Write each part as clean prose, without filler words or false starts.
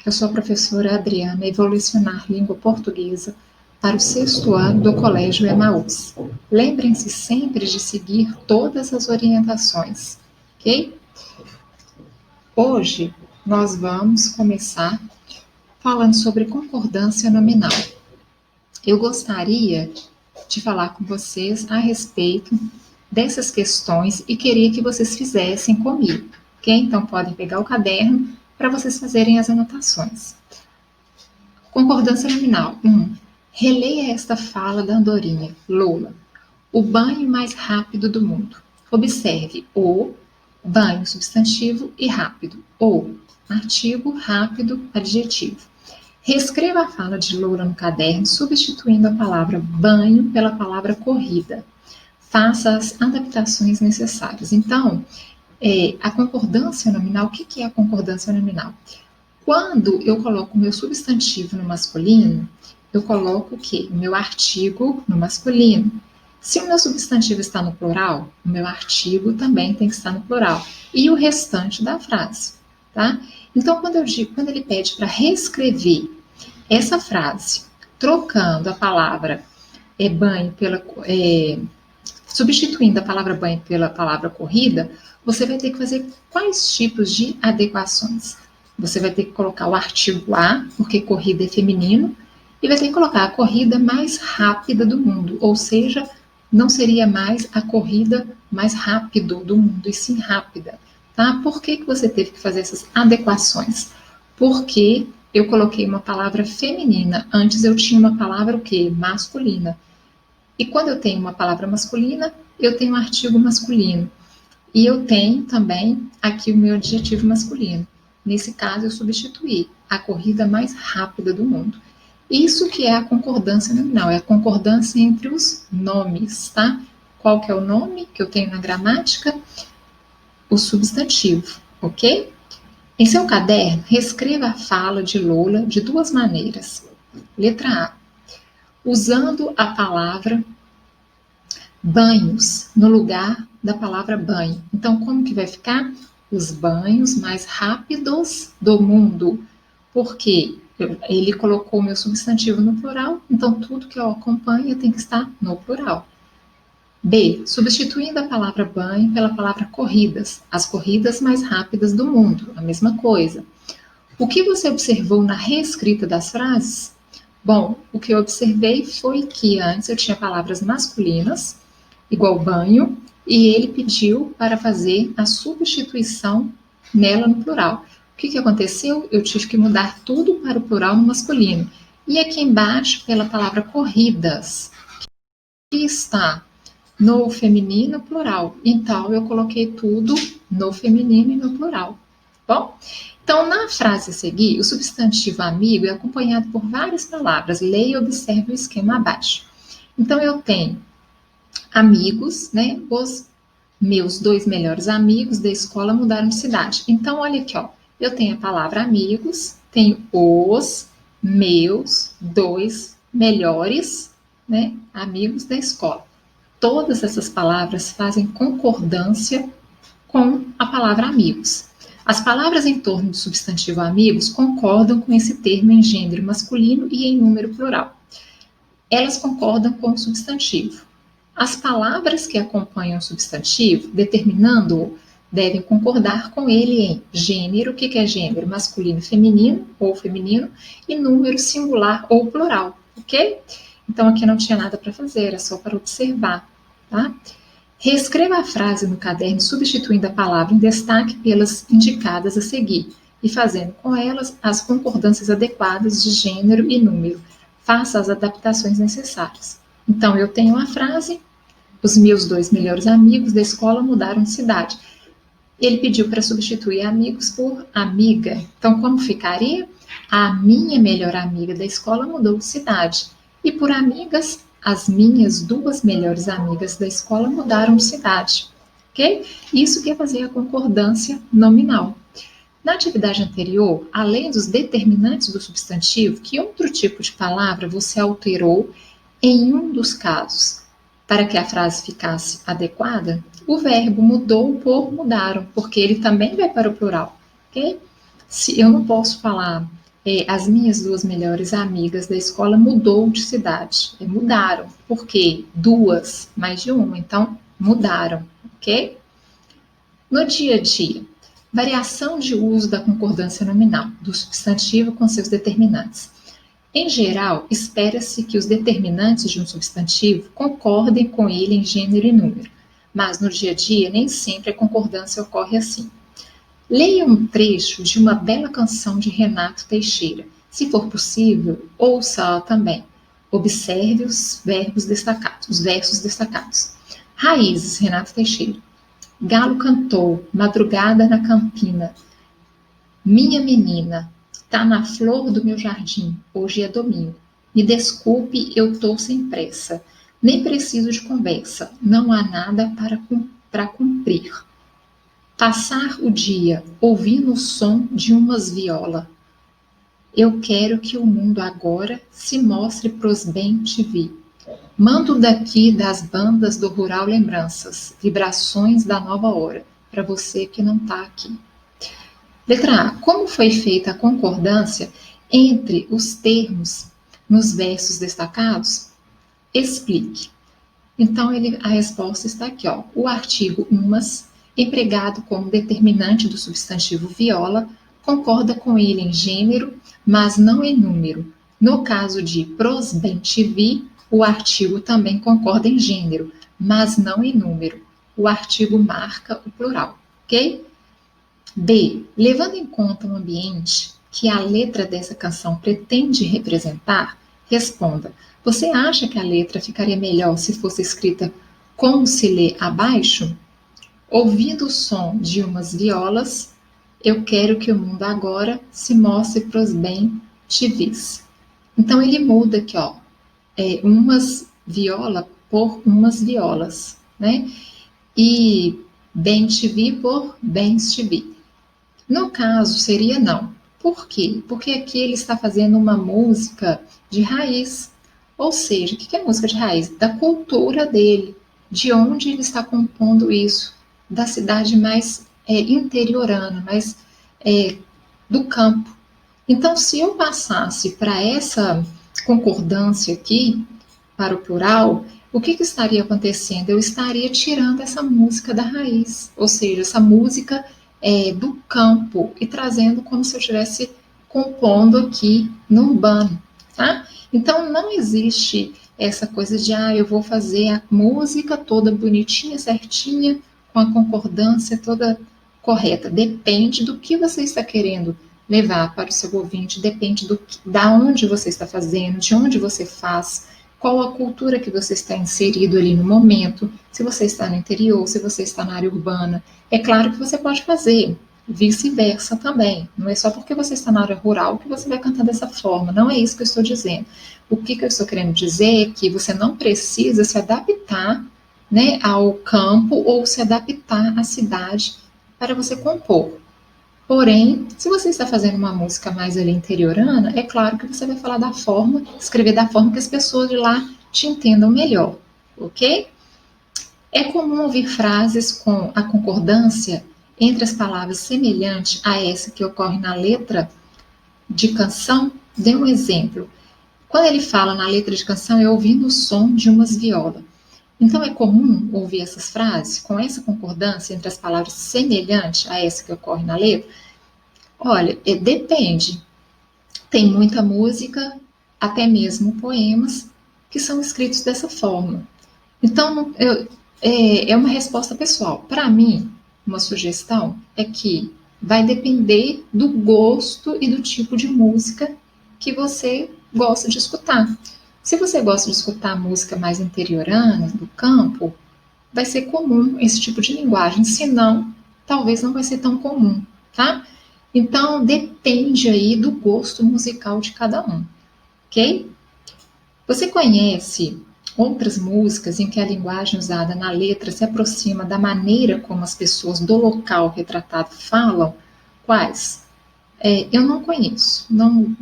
Eu sou a professora Adriana, Evolucionar Língua Portuguesa para o 6º ano do Colégio Emaús. Lembrem-se sempre de seguir todas as orientações, ok? Hoje nós vamos começar falando sobre concordância nominal. Eu gostaria de falar com vocês a respeito dessas questões e queria que vocês fizessem comigo, ok? Então podem pegar o caderno para vocês fazerem as anotações. Concordância nominal. 1. Releia esta fala da andorinha, Lola. O banho mais rápido do mundo. Observe o banho, substantivo, e rápido. O artigo, rápido, adjetivo. Reescreva a fala de Lola no caderno, substituindo a palavra banho pela palavra corrida. Faça as adaptações necessárias. Então, a concordância nominal, o que é a concordância nominal? Quando eu coloco o meu substantivo no masculino, eu coloco o quê? O meu artigo no masculino. Se o meu substantivo está no plural, o meu artigo também tem que estar no plural. E o restante da frase, tá? Então, quando ele pede para reescrever essa frase, trocando a palavra banho substituindo a palavra banho pela palavra corrida, você vai ter que fazer quais tipos de adequações? Você vai ter que colocar o artigo a, porque corrida é feminino, e vai ter que colocar a corrida mais rápida do mundo, ou seja, não seria mais a corrida mais rápido do mundo, e sim rápida. Tá? Por que você teve que fazer essas adequações? Porque eu coloquei uma palavra feminina, antes eu tinha uma palavra o quê? Masculina. E quando eu tenho uma palavra masculina, eu tenho um artigo masculino. E eu tenho também aqui o meu adjetivo masculino. Nesse caso, eu substituí a corrida mais rápida do mundo. Isso que é a concordância nominal, é a concordância entre os nomes, tá? Qual que é o nome que eu tenho na gramática? O substantivo, ok? Em seu caderno, reescreva a fala de Lola de duas maneiras. Letra A. Usando a palavra banhos no lugar da palavra banho. Então, como que vai ficar? Os banhos mais rápidos do mundo. Porque ele colocou o meu substantivo no plural, então tudo que eu acompanho tem que estar no plural. B. Substituindo a palavra banho pela palavra corridas. As corridas mais rápidas do mundo. A mesma coisa. O que você observou na reescrita das frases? Bom, o que eu observei foi que antes eu tinha palavras masculinas, igual banho, e ele pediu para fazer a substituição nela no plural. O que aconteceu? Eu tive que mudar tudo para o plural no masculino. E aqui embaixo, pela palavra corridas, que está no feminino plural. Então, eu coloquei tudo no feminino e no plural. Bom, então, na frase a seguir, o substantivo amigo é acompanhado por várias palavras. Leia e observe o esquema abaixo. Então, eu tenho amigos, né? Os meus 2 melhores amigos da escola mudaram de cidade. Então, olha aqui, ó. Eu tenho a palavra amigos, tenho os meus 2 melhores, né, amigos da escola. Todas essas palavras fazem concordância com a palavra amigos. As palavras em torno do substantivo amigos concordam com esse termo em gênero masculino e em número plural. Elas concordam com o substantivo. As palavras que acompanham o substantivo, determinando-o, devem concordar com ele em gênero, o que é gênero? Masculino, feminino ou feminino, e número singular ou plural, ok? Então aqui não tinha nada para fazer, era só para observar, tá? Reescreva a frase no caderno, substituindo a palavra em destaque pelas indicadas a seguir e fazendo com elas as concordâncias adequadas de gênero e número. Faça as adaptações necessárias. Então, eu tenho a frase: os meus 2 melhores amigos da escola mudaram de cidade. Ele pediu para substituir amigos por amiga. Então, como ficaria? A minha melhor amiga da escola mudou de cidade. E por amigas, as minhas 2 melhores amigas da escola mudaram de cidade. Ok? Isso que é fazer a concordância nominal. Na atividade anterior, além dos determinantes do substantivo, que outro tipo de palavra você alterou em um dos casos? Para que a frase ficasse adequada, o verbo mudou por mudaram, porque ele também vai para o plural, ok? Se eu não posso falar as minhas duas melhores amigas da escola mudou de cidade. Mudaram. Por quê? Duas, mais de uma. Então, mudaram, ok? No dia a dia, variação de uso da concordância nominal do substantivo com seus determinantes. Em geral, espera-se que os determinantes de um substantivo concordem com ele em gênero e número, mas no dia a dia nem sempre a concordância ocorre assim. Leia um trecho de uma bela canção de Renato Teixeira. Se for possível, ouça-a também. Observe os verbos destacados, os versos destacados. Raízes, Renato Teixeira. Galo cantou, madrugada na campina. Minha menina, tá na flor do meu jardim, hoje é domingo. Me desculpe, eu tô sem pressa. Nem preciso de conversa, não há nada para cumprir. Passar o dia ouvindo o som de umas viola. Eu quero que o mundo agora se mostre pros bem te vi. Mando daqui das bandas do Rural Lembranças, vibrações da nova hora, para você que não tá aqui. Letra A. Como foi feita a concordância entre os termos nos versos destacados? Explique. Então, a resposta está aqui, ó. O artigo umas, empregado como determinante do substantivo viola, concorda com ele em gênero, mas não em número. No caso de pros bem te vi, o artigo também concorda em gênero, mas não em número. O artigo marca o plural, ok? B. Levando em conta o ambiente que a letra dessa canção pretende representar, responda: você acha que a letra ficaria melhor se fosse escrita como se lê abaixo? Ouvindo o som de umas violas, eu quero que o mundo agora se mostre pros bem te vis. Então ele muda aqui, ó, umas viola por umas violas, né? E bem te vi por bens te vi. No caso, seria não. Por quê? Porque aqui ele está fazendo uma música de raiz. Ou seja, o que é música de raiz? Da cultura dele, de onde ele está compondo isso, da cidade mais interiorana, mais do campo. Então, se eu passasse para essa concordância aqui, para o plural, o que estaria acontecendo? Eu estaria tirando essa música da raiz, ou seja, essa música do campo e trazendo como se eu estivesse compondo aqui no urbano, tá? Então não existe essa coisa de eu vou fazer a música toda bonitinha, certinha, com a concordância toda correta. Depende do que você está querendo levar para o seu ouvinte, depende da onde você está fazendo, de onde você faz, qual a cultura que você está inserido ali no momento, se você está no interior, se você está na área urbana. É claro que você pode fazer, vice-versa também. Não é só porque você está na área rural que você vai cantar dessa forma. Não é isso que eu estou dizendo. O que eu estou querendo dizer é que você não precisa se adaptar, né, ao campo ou se adaptar à cidade para você compor. Porém, se você está fazendo uma música mais ali interiorana, é claro que você vai falar da forma, escrever da forma que as pessoas de lá te entendam melhor, ok? É comum ouvir frases com a concordância entre as palavras semelhante a essa que ocorre na letra de canção. Dê um exemplo. Quando ele fala na letra de canção, é ouvindo o som de umas violas. Então, é comum ouvir essas frases com essa concordância entre as palavras semelhante a essa que ocorre na letra? Olha, depende. Tem muita música, até mesmo poemas, que são escritos dessa forma. Então, é uma resposta pessoal. Para mim, uma sugestão é que vai depender do gosto e do tipo de música que você gosta de escutar. Se você gosta de escutar música mais interiorana, do campo, vai ser comum esse tipo de linguagem. Se não, talvez não vai ser tão comum, tá? Então, depende aí do gosto musical de cada um, ok? Você conhece outras músicas em que a linguagem usada na letra se aproxima da maneira como as pessoas do local retratado falam? Quais? Eu não conheço, não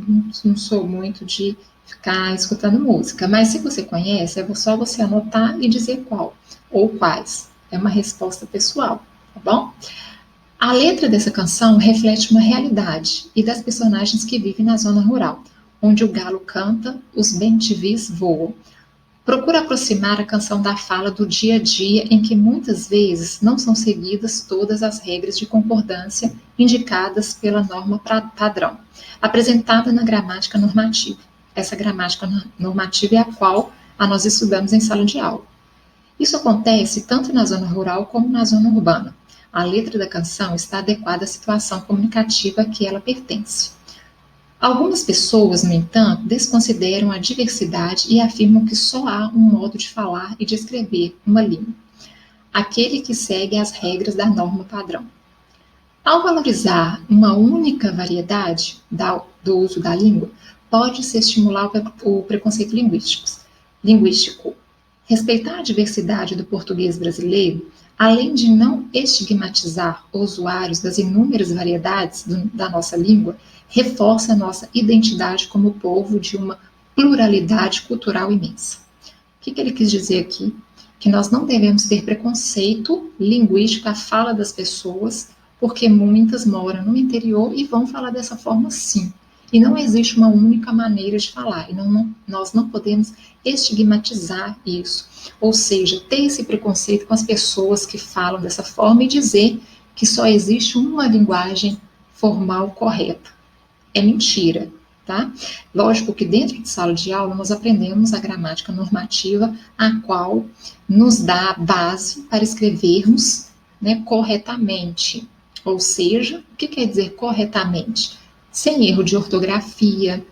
sou muito de ficar escutando música, mas se você conhece, é só você anotar e dizer qual ou quais. É uma resposta pessoal, tá bom? A letra dessa canção reflete uma realidade e das personagens que vivem na zona rural, onde o galo canta, os bem-te-vis voam. Procura aproximar a canção da fala do dia a dia, em que muitas vezes não são seguidas todas as regras de concordância indicadas pela norma padrão, apresentada na gramática normativa. Essa gramática normativa é a qual nós estudamos em sala de aula. Isso acontece tanto na zona rural como na zona urbana. A letra da canção está adequada à situação comunicativa a que ela pertence. Algumas pessoas, no entanto, desconsideram a diversidade e afirmam que só há um modo de falar e de escrever uma língua, aquele que segue as regras da norma padrão. Ao valorizar uma única variedade do uso da língua, pode-se estimular o preconceito linguístico. Respeitar a diversidade do português brasileiro, além de não estigmatizar usuários das inúmeras variedades da nossa língua, reforça a nossa identidade como povo de uma pluralidade cultural imensa. O que ele quis dizer aqui? Que nós não devemos ter preconceito linguístico à fala das pessoas, porque muitas moram no interior e vão falar dessa forma sim. E não existe uma única maneira de falar, e nós não podemos estigmatizar isso, ou seja, ter esse preconceito com as pessoas que falam dessa forma e dizer que só existe uma linguagem formal correta. É mentira, tá? Lógico que dentro de sala de aula nós aprendemos a gramática normativa, a qual nos dá a base para escrevermos, né, corretamente. Ou seja, o que quer dizer corretamente? Sem erro de ortografia,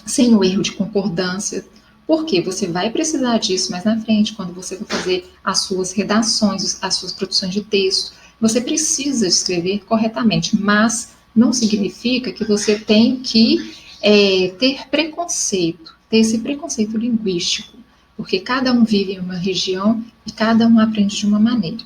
sem o erro de concordância, porque você vai precisar disso mais na frente, quando você for fazer as suas redações, as suas produções de texto, você precisa escrever corretamente, mas não significa que você tem que ter preconceito, ter esse preconceito linguístico, porque cada um vive em uma região e cada um aprende de uma maneira.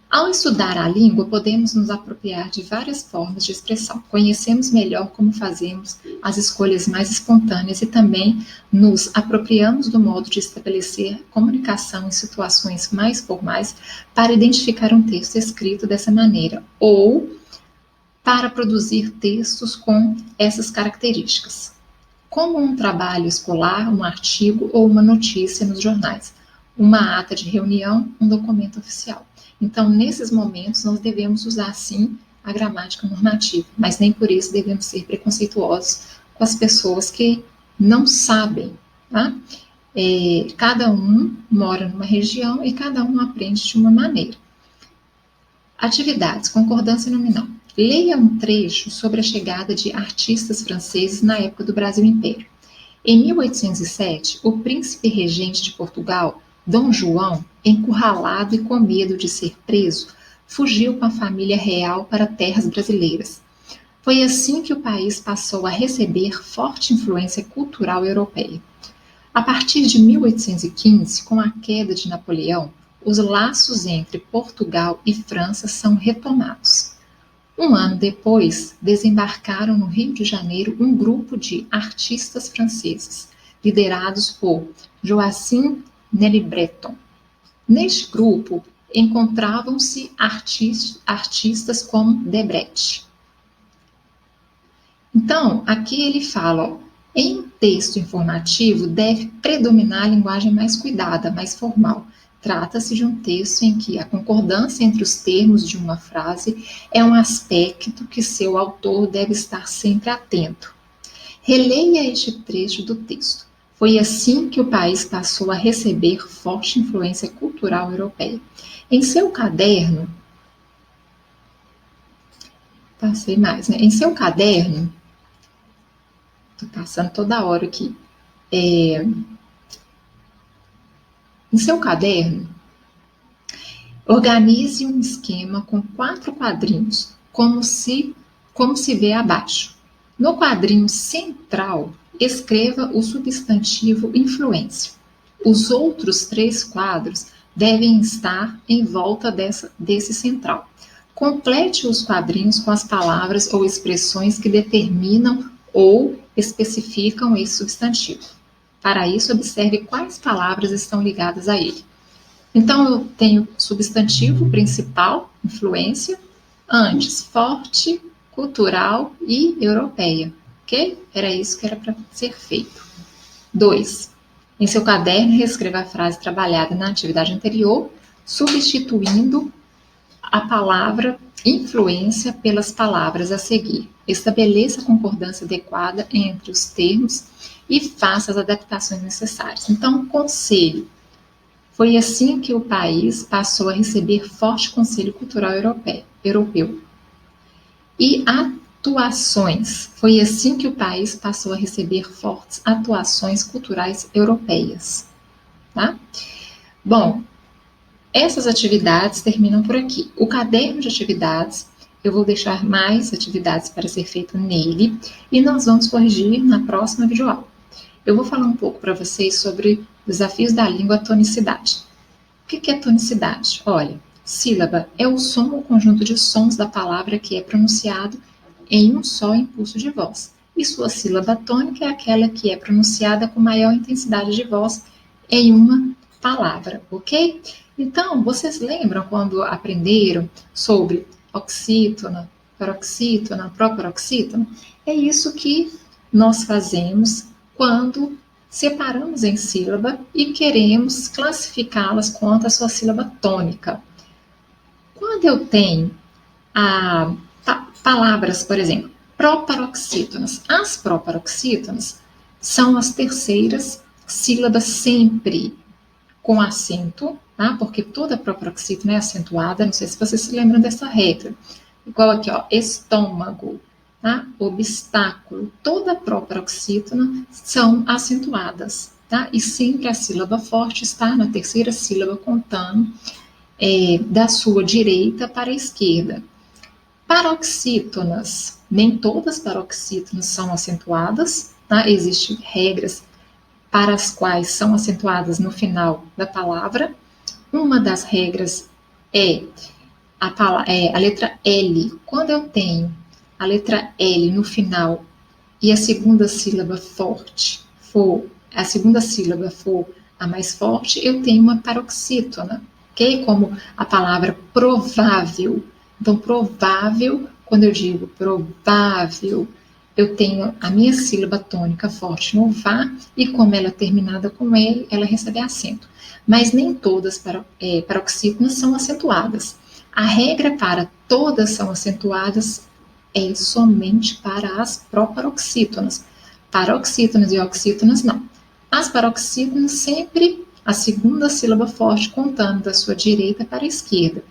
Ao estudar a língua, podemos nos apropriar de várias formas de expressão. Conhecemos melhor como fazemos as escolhas mais espontâneas e também nos apropriamos do modo de estabelecer comunicação em situações mais formais para identificar um texto escrito dessa maneira ou para produzir textos com essas características, como um trabalho escolar, um artigo ou uma notícia nos jornais, uma ata de reunião, um documento oficial. Então, nesses momentos, nós devemos usar, sim, a gramática normativa, mas nem por isso devemos ser preconceituosos com as pessoas que não sabem, tá? Cada um mora numa região e cada um aprende de uma maneira. Atividades, concordância nominal. Leia um trecho sobre a chegada de artistas franceses na época do Brasil Império. Em 1807, o príncipe regente de Portugal, Dom João, encurralado e com medo de ser preso, fugiu com a família real para terras brasileiras. Foi assim que o país passou a receber forte influência cultural europeia. A partir de 1815, com a queda de Napoleão, os laços entre Portugal e França são retomados. Um ano depois, desembarcaram no Rio de Janeiro um grupo de artistas franceses, liderados por Joachim Nelly-Breton. Neste grupo, encontravam-se artistas como Debrecht. Então, aqui ele fala, ó, em um texto informativo deve predominar a linguagem mais cuidada, mais formal. Trata-se de um texto em que a concordância entre os termos de uma frase é um aspecto que seu autor deve estar sempre atento. Releia este trecho do texto. Foi assim que o país passou a receber forte influência cultural europeia. Em seu caderno, passei mais, né? Em seu caderno, estou passando toda hora aqui. Em seu caderno, organize um esquema com 4 quadrinhos, como se vê abaixo. No quadrinho central, escreva o substantivo influência. Os outros 3 quadros devem estar em volta desse central. Complete os quadrinhos com as palavras ou expressões que determinam ou especificam esse substantivo. Para isso, observe quais palavras estão ligadas a ele. Então, eu tenho substantivo principal, influência, Antes, forte, cultural e europeia, ok? Era isso que era para ser feito. 2. Em seu caderno, reescreva a frase trabalhada na atividade anterior, substituindo a palavra influência pelas palavras a seguir. Estabeleça a concordância adequada entre os termos e faça as adaptações necessárias. Então, conselho. Foi assim que o país passou a receber forte conselho cultural europeu. E atuações. Foi assim que o país passou a receber fortes atuações culturais europeias. Tá? Bom, essas atividades terminam por aqui. O caderno de atividades, eu vou deixar mais atividades para ser feito nele e nós vamos corrigir na próxima videoaula. Eu vou falar um pouco para vocês sobre desafios da língua, tonicidade. O que é tonicidade? Olha, sílaba é o som ou conjunto de sons da palavra que é pronunciado em um só impulso de voz. E sua sílaba tônica é aquela que é pronunciada com maior intensidade de voz em uma palavra, ok? Então, vocês lembram quando aprenderam sobre oxítona, paroxítona, proparoxítona? É isso que nós fazemos quando separamos em sílaba e queremos classificá-las quanto à sua sílaba tônica. Quando eu tenho palavras, por exemplo, proparoxítonas, as proparoxítonas são as terceiras sílabas sempre com acento, tá? Porque toda proparoxítona é acentuada, não sei se vocês se lembram dessa regra. Igual aqui, ó, estômago, tá? Obstáculo, toda proparoxítona são acentuadas, tá? E sempre a sílaba forte está na terceira sílaba, contando da sua direita para a esquerda. Paroxítonas, nem todas paroxítonas são acentuadas, tá? Existem regras para as quais são acentuadas no final da palavra. Uma das regras é a letra L. Quando eu tenho a letra L no final e a segunda sílaba forte for a mais forte, eu tenho uma paroxítona, ok? Como a palavra provável. Então, provável, quando eu digo provável, eu tenho a minha sílaba tônica forte no vá, e como ela é terminada com L, ela recebe acento. Mas nem todas paroxítonas são acentuadas. A regra para todas são acentuadas é somente para as proparoxítonas. Paroxítonas e oxítonas não. As paroxítonas sempre a segunda sílaba forte contando da sua direita para a esquerda.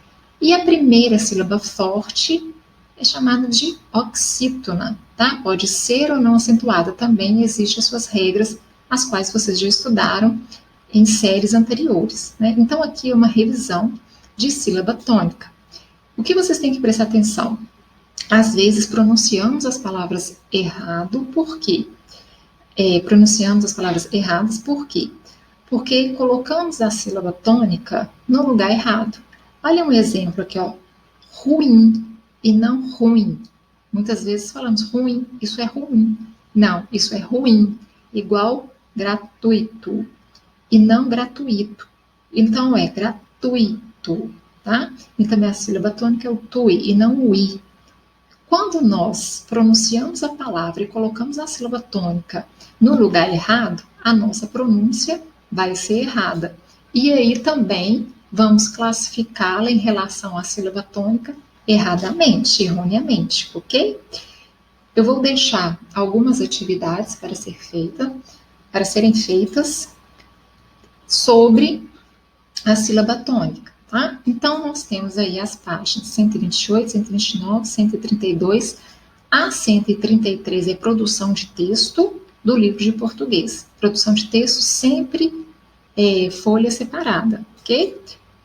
E a primeira sílaba forte é chamada de oxítona, tá? Pode ser ou não acentuada, também existem as suas regras, as quais vocês já estudaram em séries anteriores, né? Então, aqui é uma revisão de sílaba tônica. O que vocês têm que prestar atenção? Às vezes, pronunciamos as palavras errado, por quê? Pronunciamos as palavras erradas, por quê? Porque colocamos a sílaba tônica no lugar errado. Olha um exemplo aqui, ó. Ruim e não ruim. Muitas vezes falamos ruim, isso é ruim. Não, isso é ruim. Igual gratuito e não gratuito. Então, é gratuito, tá? E também a sílaba tônica é o tui e não o i. Quando nós pronunciamos a palavra e colocamos a sílaba tônica no lugar errado, a nossa pronúncia vai ser errada. E aí também vamos classificá-la em relação à sílaba tônica erradamente, erroneamente, ok? Eu vou deixar algumas atividades para serem feitas sobre a sílaba tônica, tá? Então, nós temos aí as páginas 128, 129, 132, a 133 é produção de texto do livro de português. Produção de texto sempre folha separada, ok?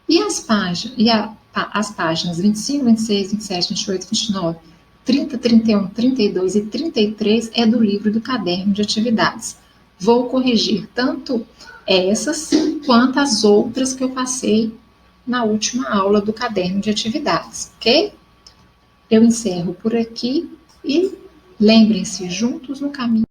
E as páginas 25, 26, 27, 28, 29, 30, 31, 32 e 33 é do livro do caderno de atividades. Vou corrigir tanto essas quanto as outras que eu passei na última aula do caderno de atividades, ok? Eu encerro por aqui e lembrem-se, juntos no caminho.